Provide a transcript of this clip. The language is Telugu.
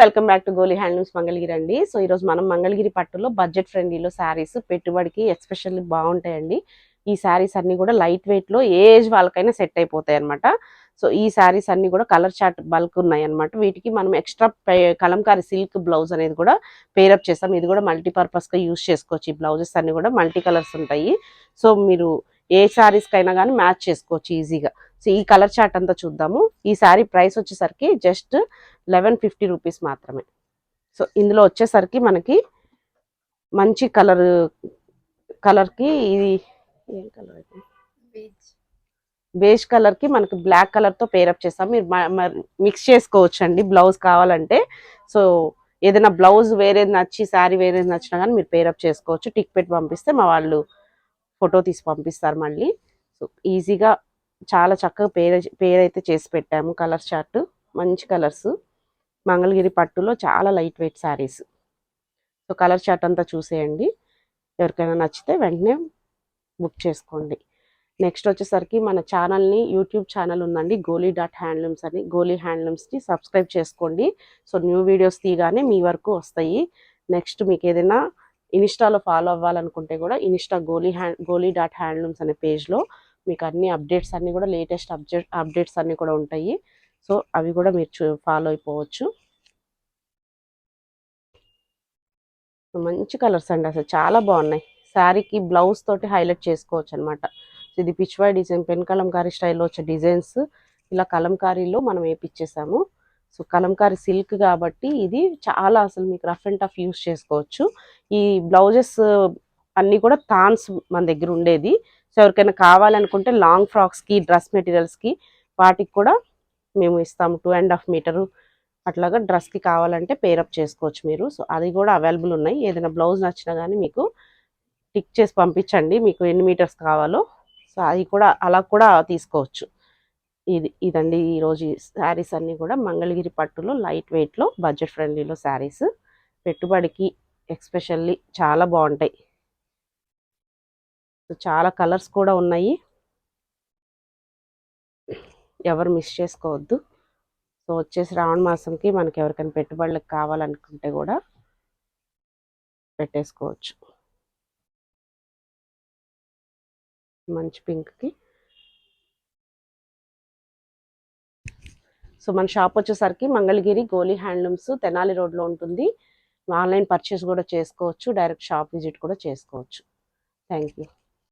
Welcome back to Goli handlooms Mangalagiri అండి. సో ఈరోజు మనం మంగళగిరి పట్టులో బడ్జెట్ ఫ్రెండ్లీలో శారీస్ పెట్టుబడికి ఎస్పెషల్లీ బాగుంటాయండి. ఈ శారీస్ అన్ని కూడా లైట్ వెయిట్ లో ఏజ్ వాళ్ళకైనా సెట్ అయిపోతాయి అనమాట. సో ఈ శారీస్ అన్ని కూడా కలర్ చార్ట్ బల్క్ ఉన్నాయి అనమాట. వీటికి మనం ఎక్స్ట్రా కలంకారీ సిల్క్ బ్లౌజ్ అనేది కూడా పేరప్ చేస్తాం. ఇది కూడా మల్టీపర్పస్ గా యూజ్ చేసుకోవచ్చు. ఈ బ్లౌజెస్ అన్ని కూడా మల్టీ కలర్స్ ఉంటాయి. సో మీరు ఏ శారీస్ కైనా కానీ మ్యాచ్ చేసుకోవచ్చు ఈజీగా. సో ఈ కలర్ చార్ట్ అంతా చూద్దాము. ఈ శారీ ప్రైస్ వచ్చేసరికి జస్ట్ 1150 రూపీస్ మాత్రమే. సో ఇందులో వచ్చేసరికి మనకి మంచి కలర్కి ఇది ఏం కలర్ అయితే బేజ్ కలర్కి మనకి బ్లాక్ కలర్తో పేరప్ చేస్తాం. మీరు మిక్స్ చేసుకోవచ్చు అండి బ్లౌజ్ కావాలంటే. సో ఏదైనా బ్లౌజ్ వేరేది నచ్చి శారీ వేరేది నచ్చినా కానీ మీరు పేరప్ చేసుకోవచ్చు. టిక్ పెట్టి పంపిస్తే మా వాళ్ళు ఫోటో తీసి పంపిస్తారు మళ్ళీ. సో ఈజీగా చాలా చక్కగా పేరైతే చేసి పెట్టాము. కలర్ చార్ట్ మంచి కలర్స్, మంగళగిరి పట్టులో చాలా light weight saris. So colour chart అంతా చూసేయండి. ఎవరికైనా నచ్చితే వెంటనే బుక్ చేసుకోండి. నెక్స్ట్ వచ్చేసరికి మన ఛానల్ని యూట్యూబ్ ఛానల్ ఉందండి goali.handlooms అని. గోలీ హ్యాండ్లూమ్స్ని సబ్స్క్రైబ్ చేసుకోండి. సో న్యూ వీడియోస్ తీయగానే మీ వరకు వస్తాయి. నెక్స్ట్ మీకు ఏదైనా ఇన్స్టాలో ఫాలో అవ్వాలనుకుంటే కూడా ఇన్స్టా goali.handlooms అనే పేజ్లో మీకు అన్ని అప్డేట్స్ అన్నీ కూడా లేటెస్ట్ అప్డేట్స్ అన్నీ కూడా ఉంటాయి. సో అవి కూడా మీరు ఫాలో అయిపోవచ్చు. మంచి కలర్స్ అండి, అసలు చాలా బాగున్నాయి. శారీకి బ్లౌజ్ తోటి హైలైట్ చేసుకోవచ్చు అనమాట. ఇది పిచ్వాయ్ డిజైన్, పెన్ కలంకారీ స్టైల్లో వచ్చే డిజైన్స్ ఇలా కలంకారీలో మనం వేపిచ్చేసాము. సో కలంకారీ సిల్క్ కాబట్టి ఇది చాలా అసలు మీకు రఫ్ అండ్ టఫ్ యూస్ చేసుకోవచ్చు. ఈ బ్లౌజెస్ అన్నీ కూడా థాన్స్ మన దగ్గర ఉండేది. సో ఎవరికైనా కావాలనుకుంటే లాంగ్ ఫ్రాక్స్కి, డ్రెస్ మెటీరియల్స్కి వాటికి కూడా మేము ఇస్తాము. 2.5 మీటరు అట్లాగా డ్రెస్కి కావాలంటే పేరప్ చేసుకోవచ్చు మీరు. సో అది కూడా అవైలబుల్ ఉన్నాయి. ఏదైనా బ్లౌజ్ నచ్చినా కానీ మీకు టిక్ చేసి పంపించండి మీకు ఎన్ని మీటర్స్ కావాలో. సో అది కూడా అలా కూడా తీసుకోవచ్చు. ఇదండి ఈరోజు శారీస్ అన్నీ కూడా మంగళగిరి పట్టులో లైట్ వెయిట్లో బడ్జెట్ ఫ్రెండ్లీలో శారీస్. పెట్టుబడికి ఎస్పెషల్లీ చాలా బాగుంటాయి. చాలా కలర్స్ కూడా ఉన్నాయి, ఎవరు మిస్ చేసుకోవద్దు. సో వచ్చేసి శ్రావణ మాసంకి మనకి ఎవరికైనా పెట్టుబడులకు కావాలనుకుంటే కూడా పెట్టేసుకోవచ్చు. మంచి పింక్కి. సో మన షాప్ వచ్చేసరికి మంగళగిరి గోలీ హ్యాండ్లూమ్స్ తెనాలి రోడ్లో ఉంటుంది. ఆన్లైన్ పర్చేస్ కూడా చేసుకోవచ్చు, డైరెక్ట్ షాప్ విజిట్ కూడా చేసుకోవచ్చు. Thank you.